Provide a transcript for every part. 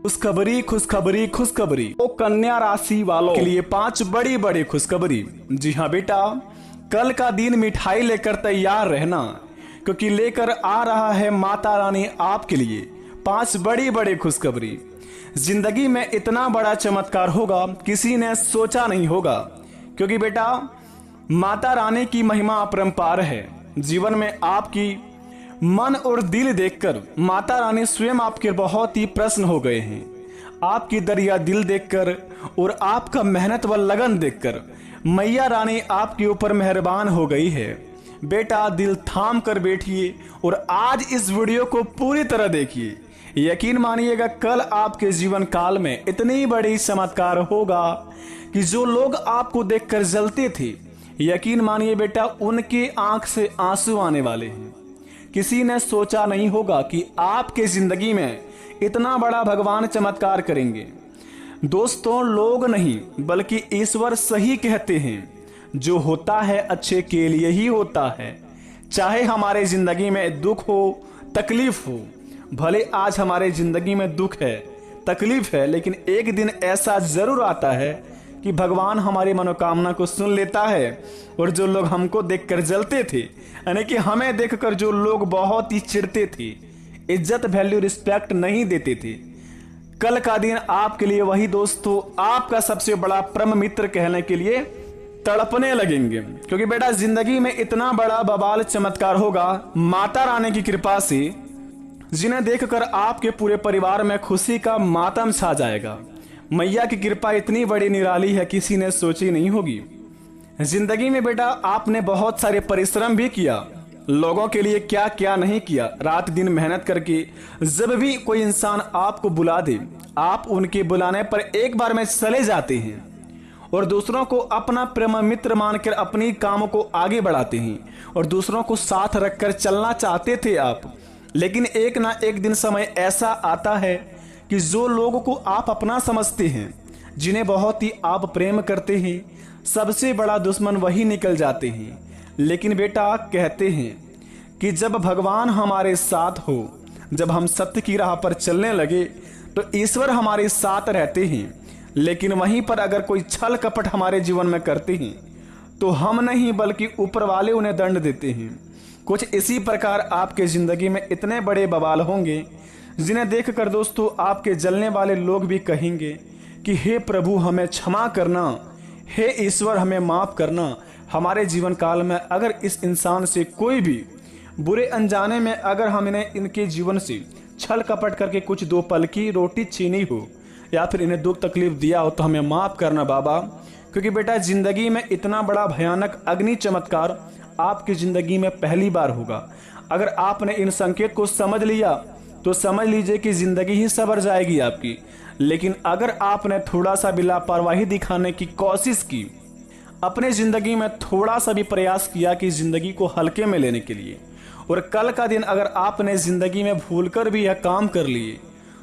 खुशखबरी खुशखबरी खुशखबरी ओ कन्या राशि वालों के लिए 5 बड़ी बड़ी खुशखबरी। जी हाँ बेटा, कल का दिन मिठाई लेकर तैयार रहना, क्योंकि लेकर आ रहा है माता रानी आपके लिए 5 बड़ी बड़ी खुशखबरी। जिंदगी में इतना बड़ा चमत्कार होगा किसी ने सोचा नहीं होगा, क्योंकि बेटा माता रानी की महिमा अपरंपार है। जीवन में आपकी मन और दिल देखकर माता रानी स्वयं आपके बहुत ही प्रसन्न हो गए हैं। आपकी दरिया दिल देखकर और आपका मेहनत व लगन देखकर मैया रानी आपके ऊपर मेहरबान हो गई है। बेटा दिल थाम कर बैठिए और आज इस वीडियो को पूरी तरह देखिए। यकीन मानिएगा कल आपके जीवन काल में इतनी बड़ी चमत्कार होगा कि जो लोग आपको देखकर जलते थे, यकीन मानिए बेटा उनकी आंख से आंसू आने वाले हैं। किसी ने सोचा नहीं होगा कि आपके जिंदगी में इतना बड़ा भगवान चमत्कार करेंगे। दोस्तों, लोग नहीं बल्कि ईश्वर सही कहते हैं, जो होता है अच्छे के लिए ही होता है। चाहे हमारे जिंदगी में दुख हो, तकलीफ हो, भले आज हमारे जिंदगी में दुख है, तकलीफ है, लेकिन एक दिन ऐसा जरूर आता है कि भगवान हमारी मनोकामना को सुन लेता है। और जो लोग हमको देखकर जलते थे, यानी कि हमें देखकर जो लोग बहुत ही चिढ़ते थे, इज्जत वैल्यू रिस्पेक्ट नहीं देते थे, कल का दिन आपके लिए वही दोस्तों आपका सबसे बड़ा परम मित्र कहने के लिए तड़पने लगेंगे। क्योंकि बेटा जिंदगी में इतना बड़ा बवाल चमत्कार होगा माता रानी की कृपा से, जिन्हें देखकर आपके पूरे परिवार में खुशी का मातम छा जाएगा। मैया की कृपा इतनी बड़ी निराली है, किसी ने सोची नहीं होगी। जिंदगी में बेटा आपने बहुत सारे परिश्रम भी किया, लोगों के लिए क्या क्या नहीं किया, रात दिन मेहनत करके। जब भी कोई इंसान आपको बुला दे, आप उनके बुलाने पर एक बार में चले जाते हैं और दूसरों को अपना प्रेम मित्र मानकर अपनी कामों को आगे बढ़ाते हैं और दूसरों को साथ रखकर चलना चाहते थे आप। लेकिन एक ना एक दिन समय ऐसा आता है कि जो लोगों को आप अपना समझते हैं, जिन्हें बहुत ही आप प्रेम करते हैं, सबसे बड़ा दुश्मन वही निकल जाते हैं। लेकिन बेटा कहते हैं कि जब भगवान हमारे साथ हो, जब हम सत्य की राह पर चलने लगे, तो ईश्वर हमारे साथ रहते हैं। लेकिन वहीं पर अगर कोई छल कपट हमारे जीवन में करते हैं, तो हम नहीं बल्कि ऊपर वाले उन्हें दंड देते हैं। कुछ इसी प्रकार आपके जिंदगी में इतने बड़े बवाल होंगे, जिन्हें देखकर दोस्तों आपके जलने वाले लोग भी कहेंगे कि हे प्रभु हमें क्षमा करना, हे ईश्वर हमें माफ करना। हमारे जीवन काल में अगर इस इंसान से कोई भी बुरे अनजाने में अगर हमने इनके जीवन से छल कपट करके कुछ 2 पल की रोटी छीनी हो या फिर इन्हें दुख तकलीफ दिया हो, तो हमें माफ करना बाबा। क्योंकि बेटा जिंदगी में इतना बड़ा भयानक अग्नि चमत्कार आपकी जिंदगी में पहली बार होगा। अगर आपने इन संकेत को समझ लिया तो समझ लीजिए कि जिंदगी ही सवर जाएगी आपकी। लेकिन अगर आपने थोड़ा सा भी लापरवाही दिखाने की कोशिश की, अपने जिंदगी में थोड़ा सा भी प्रयास किया कि जिंदगी को हल्के में लेने के लिए, और कल का दिन अगर आपने जिंदगी में भूलकर भी यह काम कर लिए,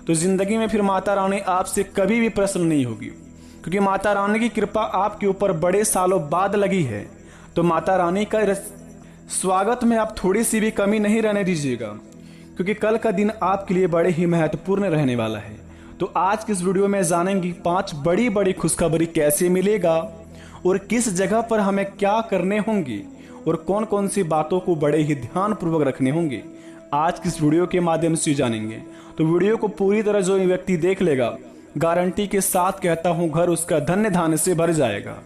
तो जिंदगी में फिर माता रानी आपसे कभी भी प्रसन्न नहीं होगी। क्योंकि माता रानी की कृपा आपके ऊपर बड़े सालों बाद लगी है, तो माता रानी का स्वागत में आप थोड़ी सी भी कमी नहीं रहने दीजिएगा, क्योंकि कल का दिन आपके लिए बड़े ही महत्वपूर्ण रहने वाला है। तो आज की इस वीडियो में जानेंगे 5 बड़ी बड़ी खुशखबरी कैसे मिलेगा और किस जगह पर हमें क्या करने होंगे और कौन कौन सी बातों को बड़े ही ध्यान पूर्वक रखने होंगे, आज की इस वीडियो के माध्यम से जानेंगे। तो वीडियो को पूरी तरह जो व्यक्ति देख लेगा, गारंटी के साथ कहता हूं घर उसका धन्य धान्य से भर जाएगा।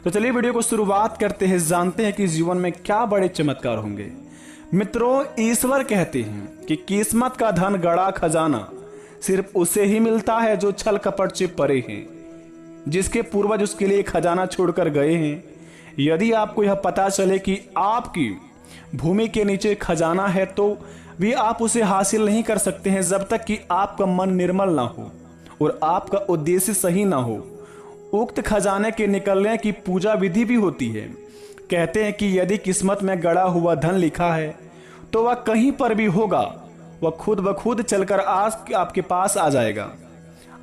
तो चलिए वीडियो को शुरुआत करते हैं, जानते हैं कि जीवन में क्या बड़े चमत्कार होंगे। मित्रों, ईश्वर कहते हैं कि किस्मत का धन गड़ा खजाना सिर्फ उसे ही मिलता है जो छल कपट से परे हैं, जिसके पूर्वज उसके लिए खजाना छोड़कर गए हैं। यदि आपको यह पता चले कि आपकी भूमि के नीचे खजाना है, तो भी आप उसे हासिल नहीं कर सकते हैं जब तक कि आपका मन निर्मल ना हो और आपका उद्देश्य सही ना हो। उक्त खजाने के निकलने की पूजा विधि भी होती है। कहते हैं कि यदि किस्मत में गड़ा हुआ धन लिखा है, तो वह कहीं पर भी होगा, वह खुद ब खुद चलकर आज आपके पास आ जाएगा।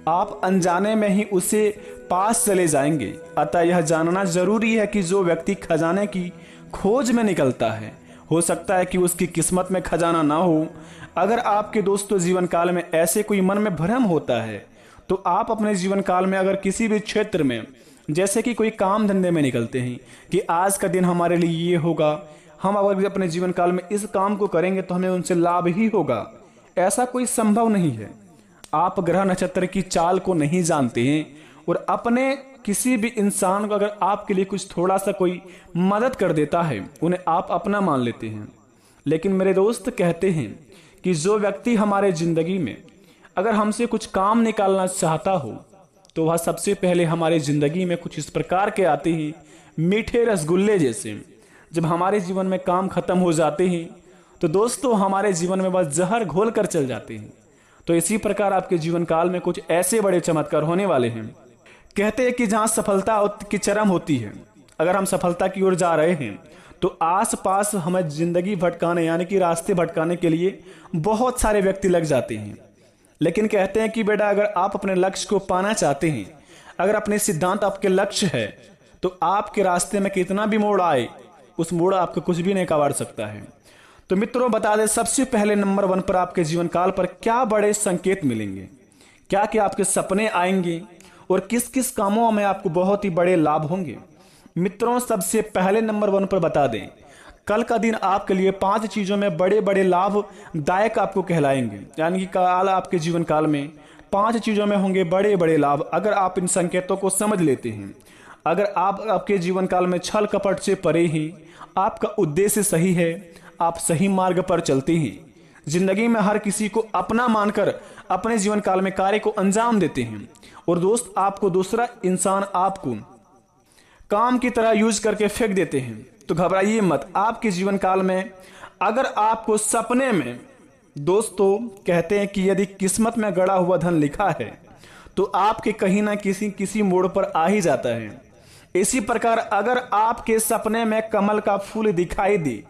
आप अनजाने में ही उसे पास चले जाएंगे। अतः यह जानना जरूरी है कि जो व्यक्ति खजाने की खोज में निकलता है, हो सकता है कि उसकी किस्मत में खजाना ना हो, अगर आपके दोस्तों जीवन काल में ऐसे कोई मन में भ्रम होता है तो आप अपने जीवन काल में अगर किसी भी क्षेत्र में, जैसे कि कोई काम धंधे में निकलते हैं कि आज का दिन हमारे लिए ये होगा, हम अगर अपने जीवन काल में इस काम को करेंगे तो हमें उनसे लाभ ही होगा, ऐसा कोई संभव नहीं है। आप ग्रह नक्षत्र की चाल को नहीं जानते हैं और अपने किसी भी इंसान को अगर आपके लिए कुछ थोड़ा सा कोई मदद कर देता है उन्हें आप अपना मान लेते हैं। लेकिन मेरे दोस्त कहते हैं कि जो व्यक्ति हमारे जिंदगी में अगर हमसे कुछ काम निकालना चाहता हो तो वह सबसे पहले हमारे जिंदगी में कुछ इस प्रकार के आते हैं, मीठे रसगुल्ले जैसे। जब हमारे जीवन में काम खत्म हो जाते हैं तो दोस्तों हमारे जीवन में बस जहर घोल कर चल जाते हैं। तो इसी प्रकार आपके जीवन काल में कुछ ऐसे बड़े चमत्कार होने वाले हैं। कहते हैं कि जहां सफलता की चरम होती है, अगर हम सफलता की ओर जा रहे हैं तो आसपास हमें जिंदगी भटकाने यानी कि रास्ते भटकाने के लिए बहुत सारे व्यक्ति लग जाते हैं। लेकिन कहते हैं कि बेटा अगर आप अपने लक्ष्य को पाना चाहते हैं, अगर अपने सिद्धांत आपके लक्ष्य है तो आपके रास्ते में कितना भी मोड़ आए उस मोड़ आपको कुछ भी नहीं कबाड़ सकता है। तो मित्रों बता दें, सबसे पहले नंबर 1 पर आपके जीवन काल पर क्या बड़े संकेत मिलेंगे, क्या क्या आपके सपने आएंगे और किस किस कामों में आपको बहुत ही बड़े लाभ होंगे। मित्रों सबसे पहले नंबर 1 पर बता दें, कल का दिन आपके लिए 5 चीजों में बड़े बड़े लाभदायक आपको कहलाएंगे। यानी कि कल आपके जीवन काल में 5 चीजों में होंगे बड़े बड़े लाभ। अगर आप इन संकेतों को समझ लेते हैं, अगर आप आपके जीवन काल में छल कपट से परे हैं, आपका उद्देश्य सही है, आप सही मार्ग पर चलते हैं, जिंदगी में हर किसी को अपना मानकर अपने जीवन काल में कार्य को अंजाम देते हैं और दोस्त आपको दूसरा इंसान आपको काम की तरह यूज करके फेंक देते हैं, तो घबराइए मत। आपके जीवन काल में अगर आपको सपने में, दोस्तों कहते हैं कि यदि किस्मत में गड़ा हुआ धन लिखा है तो आपके कहीं ना किसी मोड़ पर आ ही जाता है। इसी प्रकार अगर आपके सपने में कमल का फूल दिखाई दे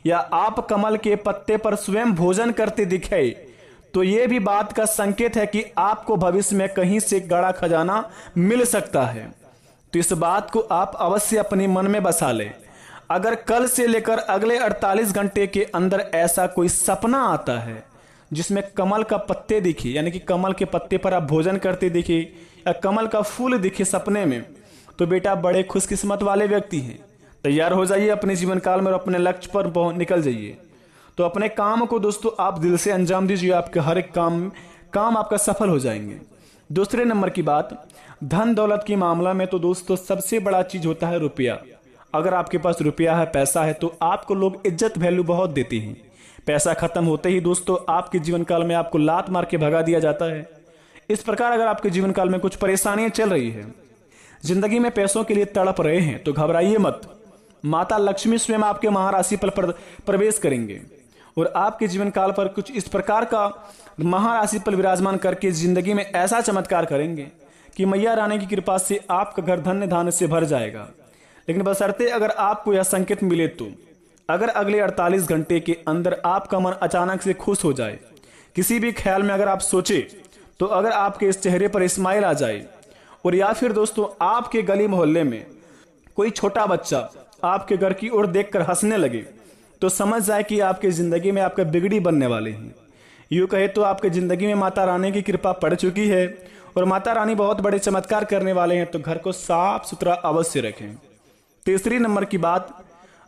या आप कमल के पत्ते पर स्वयं भोजन करते दिखाए तो यह भी बात का संकेत है कि आपको भविष्य में कहीं से गड़ा खजाना मिल सकता है। तो इस बात को आप अवश्य अपने मन में बसा लें। अगर कल से लेकर अगले 48 घंटे के अंदर ऐसा कोई सपना आता है जिसमें कमल का पत्ते दिखे, यानी कि कमल के पत्ते पर आप भोजन करते दिखे या कमल का फूल दिखे सपने में, तो बेटा बड़े खुशकिस्मत वाले व्यक्ति हैं। तैयार हो जाइए अपने जीवन काल में और अपने लक्ष्य पर निकल जाइए। तो अपने काम को दोस्तों आप दिल से अंजाम दीजिए, आपके हर एक काम आपका सफल हो जाएंगे। दूसरे नंबर की बात, धन दौलत की मामला में तो दोस्तों सबसे बड़ा चीज होता है रुपया। अगर आपके पास रुपया है, पैसा है, तो आपको लोग इज्जत वैल्यू बहुत देते हैं। पैसा खत्म होते ही दोस्तों आपके जीवन काल में आपको लात मार के भगा दिया जाता है। इस प्रकार अगर आपके जीवन काल में कुछ परेशानियां चल रही है, जिंदगी में पैसों के लिए तड़प रहे हैं, तो घबराइए मत। माता लक्ष्मी स्वयं आपके महाराशि पर प्रवेश करेंगे और आपके जीवन काल पर कुछ इस प्रकार का महाराशि पर विराजमान करके जिंदगी में ऐसा चमत्कार करेंगे कि मैया रानी की कृपा से आपका घर धन्य धान्य से भर जाएगा। लेकिन बशर्ते अगर आपको यह संकेत मिले तो अगर अगले 48 घंटे के अंदर आपका मन अचानक से खुश हो जाए, किसी भी ख्याल में अगर आप सोचे, तो अगर आपके इस चेहरे पर स्माइल आ जाए और या फिर दोस्तों आपके गली मोहल्ले में कोई छोटा बच्चा आपके घर की ओर देखकर हंसने लगे, तो समझ जाए कि आपके जिंदगी में आपका बिगड़ी बनने वाले हैं। यूं कहे तो आपके जिंदगी में माता रानी की कृपा पड़ चुकी है और माता रानी बहुत बड़े चमत्कार करने वाले हैं। तो घर को साफ सुथरा अवश्य रखें। तीसरी नंबर की बात,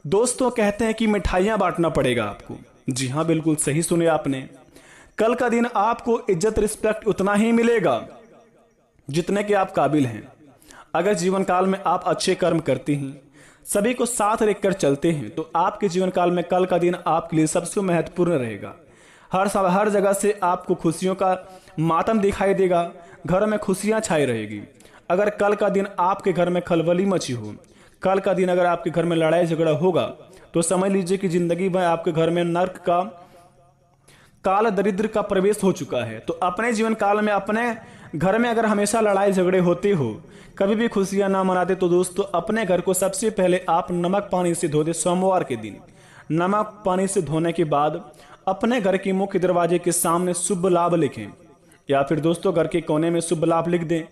दोस्तों कहते हैं कि मिठाइयां बांटना पड़ेगा आपको। जी हाँ, बिल्कुल सही सुने आपने। कल का दिन आपको इज्जत रिस्पेक्ट उतना ही मिलेगा जितने के आप काबिल हैं। अगर जीवन काल में आप अच्छे कर्म करते हैं, सभी को साथ रखकर चलते हैं, तो आपके जीवन काल में कल का दिन आपके लिए सबसे महत्वपूर्ण रहेगा। हर जगह से आपको खुशियों का मातम दिखाई देगा, घर में खुशियां छाई रहेगी। अगर कल का दिन आपके घर में खलबली मची हो, कल का दिन अगर आपके घर में लड़ाई झगड़ा होगा, तो समझ लीजिए कि जिंदगी में आपके घर में नर्क का काल दरिद्र का प्रवेश हो चुका है। तो अपने जीवन काल में अपने घर में अगर हमेशा लड़ाई झगड़े होते हो, कभी भी खुशियां ना मनाते, तो दोस्तों अपने घर को सबसे पहले आप नमक पानी से धो दे। सोमवार के दिन नमक पानी से धोने के बाद अपने घर के मुख्य दरवाजे के सामने शुभ लाभ लिखें, या फिर दोस्तों घर के कोने में शुभ लाभ लिख दें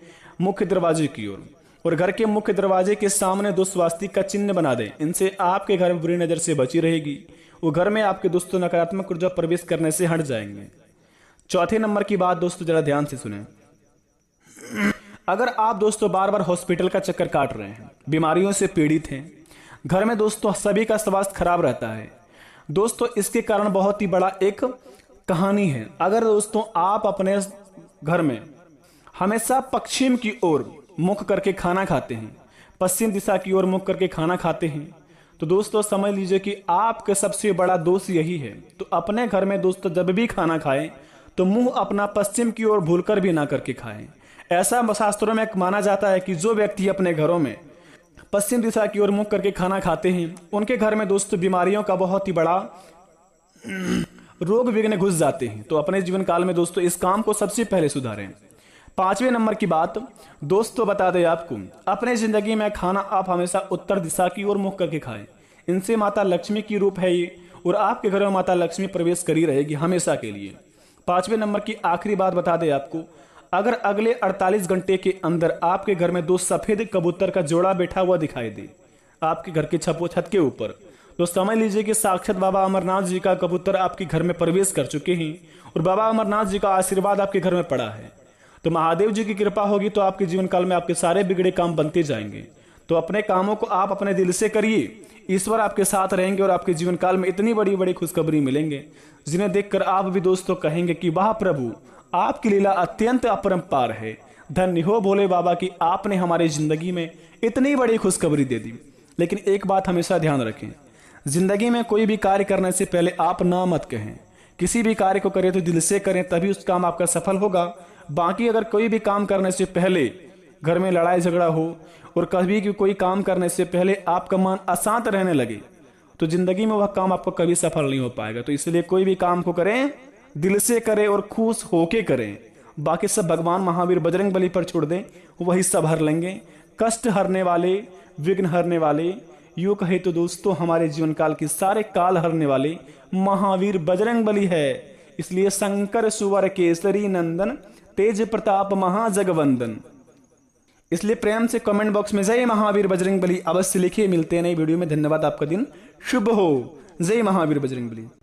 मुख्य दरवाजे की ओर, और घर के मुख्य दरवाजे के सामने 2 स्वास्तिक का चिन्ह बना दें। इनसे आपके घर में बुरी नजर से बची रहेगी वो घर में आपके दोस्तों नकारात्मक ऊर्जा प्रवेश करने से हट जाएंगे। चौथे नंबर की बात दोस्तों जरा ध्यान से सुने। अगर आप दोस्तों बार बार हॉस्पिटल का चक्कर काट रहे हैं, बीमारियों से पीड़ित हैं, घर में दोस्तों सभी का स्वास्थ्य खराब रहता है दोस्तों, इसके कारण बहुत ही बड़ा एक कहानी है। अगर दोस्तों आप अपने घर में हमेशा पश्चिम की ओर मुख करके खाना खाते हैं, पश्चिम दिशा की ओर मुख करके खाना खाते हैं, तो दोस्तों समझ लीजिए कि आपका सबसे बड़ा दोष यही है। तो अपने घर में दोस्तों जब भी खाना खाएं तो मुंह अपना पश्चिम की ओर भूलकर भी ना करके खाएं। ऐसा शास्त्रों में माना जाता है कि जो व्यक्ति अपने घरों में पश्चिम दिशा की ओर मुख करके खाना खाते हैं, उनके घर में दोस्तों बीमारियों का बहुत ही बड़ा रोग विघ्न घुस जाते हैं। तो अपने जीवन काल में दोस्तों इस काम को सबसे पहले सुधारें। पांचवें नंबर की बात दोस्तों बता दें आपको, अपने जिंदगी में खाना आप हमेशा उत्तर दिशा की ओर मुख करके खाएं। इनसे माता लक्ष्मी की रूप है ये, और आपके घर में माता लक्ष्मी प्रवेश करी रहेगी हमेशा के लिए। पांचवें नंबर की आखिरी बात बता दें आपको, अगर अगले 48 घंटे के अंदर आपके घर में 2 सफेद कबूतर का जोड़ा बैठा हुआ दिखाई दे आपके घर के छत के ऊपर, तो समझ लीजिए कि साक्षात बाबा अमरनाथ जी का कबूतर आपके घर में प्रवेश कर चुके हैं और बाबा अमरनाथ जी का आशीर्वाद आपके घर में पड़ा है। तो महादेव जी की कृपा होगी तो आपके जीवन काल में आपके सारे बिगड़े काम बनते जाएंगे। तो अपने कामों को आप अपने दिल से करिए, ईश्वर आपके साथ रहेंगे और आपके जीवन काल में इतनी बड़ी बड़ी खुशखबरी मिलेंगे जिन्हें देखकर आप भी दोस्तों कहेंगे कि वाह प्रभु, आपकी लीला अत्यंत अपरंपार है। धन्य हो भोले बाबा की आपने हमारी जिंदगी में इतनी बड़ी खुशखबरी दे दी। लेकिन एक बात हमेशा ध्यान रखें, जिंदगी में कोई भी कार्य करने से पहले आप ना मत कहें। किसी भी कार्य को करें तो दिल से करें, तभी उस काम आपका सफल होगा। बाकी अगर कोई भी काम करने से पहले घर में लड़ाई झगड़ा हो और कभी भी कोई काम करने से पहले आपका मन अशांत रहने लगे तो जिंदगी में वह काम आपको कभी सफल नहीं हो पाएगा। तो इसलिए कोई भी काम को करें दिल से करें और खुश होके करें। बाकी सब भगवान महावीर बजरंग बली पर छोड़ दें, वही सब हर लेंगे। कष्ट हरने वाले, विघ्न हरने वाले, यूं कहे तो दोस्तों हमारे जीवन काल के सारे काल हरने वाले महावीर बजरंग बली है। इसलिए शंकर सुवर केसरी नंदन, तेज प्रताप महाजगवंदन। इसलिए प्रेम से कमेंट बॉक्स में जय महावीर बजरंग बली अवश्य लिखिए। मिलते हैं नई वीडियो में। धन्यवाद, आपका दिन शुभ हो। जय महावीर बजरंग बली।